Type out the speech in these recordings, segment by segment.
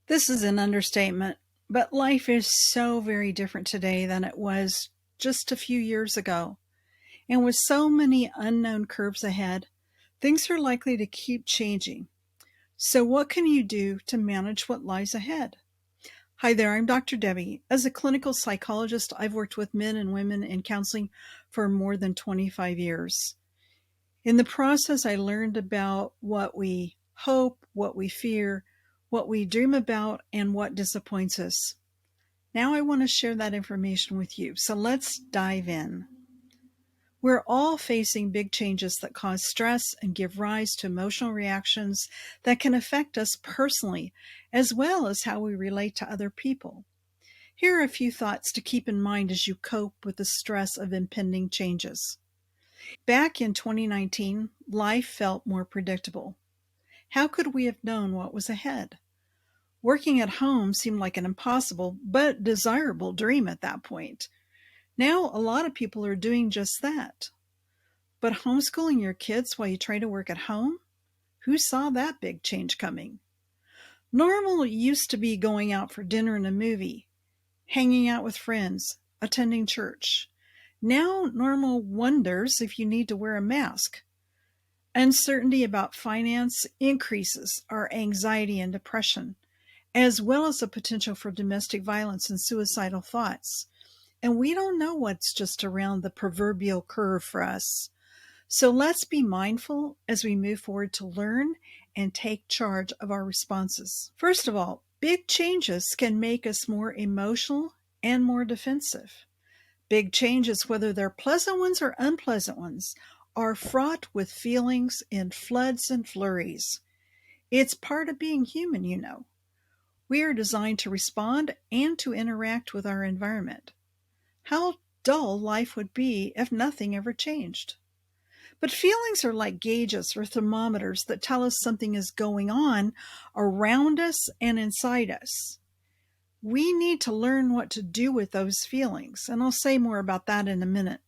This is an understatement, but life is so very different today than it was just a few years ago. And with so many unknown curves ahead, things are likely to keep changing. So, what can you do to manage what lies ahead? Hi there, I'm Dr. Debbie. As a clinical psychologist, I've worked with men and women in counseling for more than 25 years. In the process, I learned about what we hope, what we fear, what we dream about, and what disappoints us. Now I want to share that information with you. So let's dive in. We're all facing big changes that cause stress and give rise to emotional reactions that can affect us personally, as well as how we relate to other people. Here are a few thoughts to keep in mind as you cope with the stress of impending changes. Back in 2019, life felt more predictable. How could we have known what was ahead? Working at home seemed like an impossible but desirable dream at that point. Now, a lot of people are doing just that. But homeschooling your kids while you try to work at home? Who saw that big change coming? Normal used to be going out for dinner and a movie, hanging out with friends, attending church. Now, normal wonders if you need to wear a mask. Uncertainty about finance increases our anxiety and depression, as well as the potential for domestic violence and suicidal thoughts. And we don't know what's just around the proverbial curve for us. So let's be mindful as we move forward to learn and take charge of our responses. First of all, big changes can make us more emotional and more defensive. Big changes, whether they're pleasant ones or unpleasant ones, are fraught with feelings in floods and flurries. It's part of being human, you know. We are designed to respond and to interact with our environment. How dull life would be if nothing ever changed. But feelings are like gauges or thermometers that tell us something is going on around us and inside us. We need to learn what to do with those feelings, and I'll say more about that in a minute.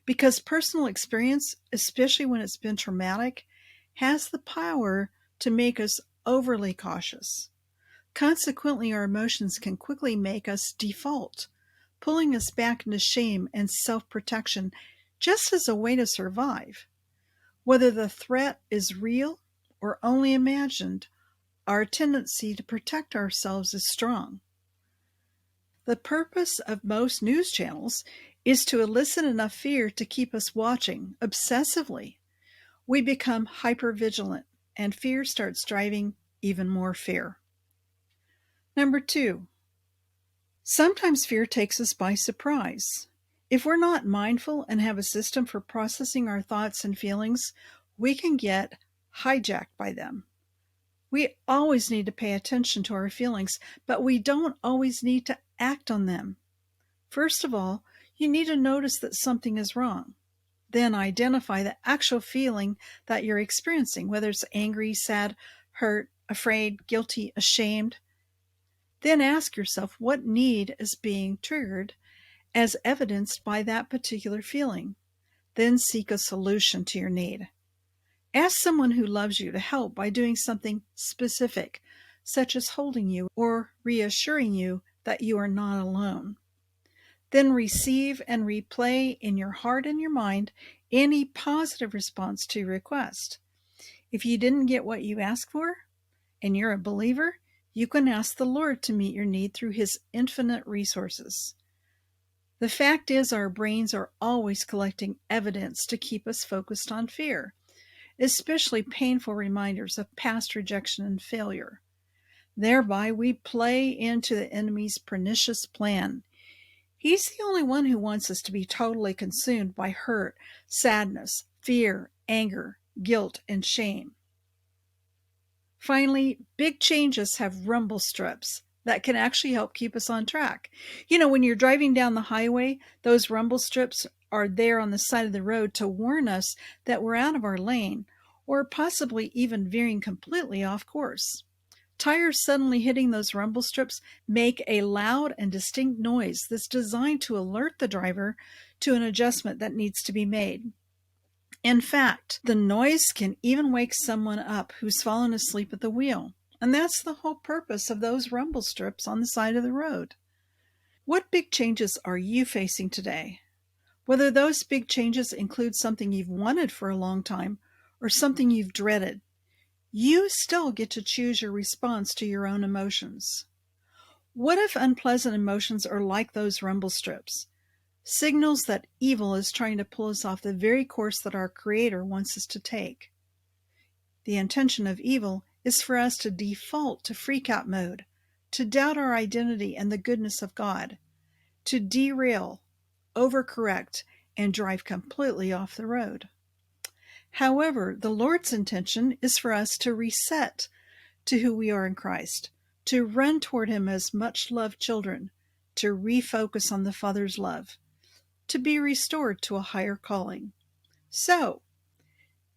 Because personal experience, especially when it's been traumatic, has the power to make us overly cautious. Consequently, our emotions can quickly make us default, pulling us back into shame and self protection just as a way to survive. Whether the threat is real or only imagined, our tendency to protect ourselves is strong. The purpose of most news channels is to elicit enough fear to keep us watching obsessively. We become hypervigilant, and fear starts driving even more fear. Number two, sometimes fear takes us by surprise. If we're not mindful and have a system for processing our thoughts and feelings, we can get hijacked by them. We always need to pay attention to our feelings, but we don't always need to act on them. First of all, you need to notice that something is wrong. Then identify the actual feeling that you're experiencing, whether it's angry, sad, hurt, afraid, guilty, ashamed. Then ask yourself what need is being triggered as evidenced by that particular feeling. Then seek a solution to your need. Ask someone who loves you to help by doing something specific, such as holding you or reassuring you that you are not alone. Then receive and replay in your heart and your mind any positive response to your request. If you didn't get what you asked for, and you're a believer, you can ask the Lord to meet your need through His infinite resources. The fact is, our brains are always collecting evidence to keep us focused on fear, especially painful reminders of past rejection and failure. Thereby, we play into the enemy's pernicious plan. He's the only one who wants us to be totally consumed by hurt, sadness, fear, anger, guilt, and shame. Finally, big changes have rumble strips that can actually help keep us on track. You know, when you're driving down the highway, those rumble strips are there on the side of the road to warn us that we're out of our lane or possibly even veering completely off course. Tires suddenly hitting those rumble strips make a loud and distinct noise that's designed to alert the driver to an adjustment that needs to be made. In fact, the noise can even wake someone up who's fallen asleep at the wheel. And that's the whole purpose of those rumble strips on the side of the road. What big changes are you facing today? Whether those big changes include something you've wanted for a long time or something you've dreaded, you still get to choose your response to your own emotions. What if unpleasant emotions are like those rumble strips? Signals that evil is trying to pull us off the very course that our Creator wants us to take. The intention of evil is for us to default to freak out mode, to doubt our identity and the goodness of God, to derail, overcorrect, and drive completely off the road. However, the Lord's intention is for us to reset to who we are in Christ, to run toward Him as much loved children, to refocus on the Father's love, to be restored to a higher calling. So,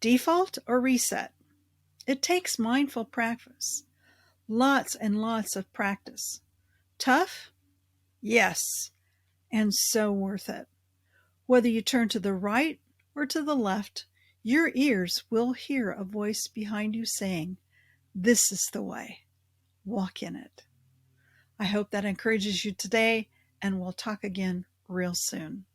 default or reset? It takes mindful practice, lots and lots of practice. Tough? Yes, and so worth it. Whether you turn to the right or to the left, your ears will hear a voice behind you saying, "This is the way. Walk in it." I hope that encourages you today, and we'll talk again real soon.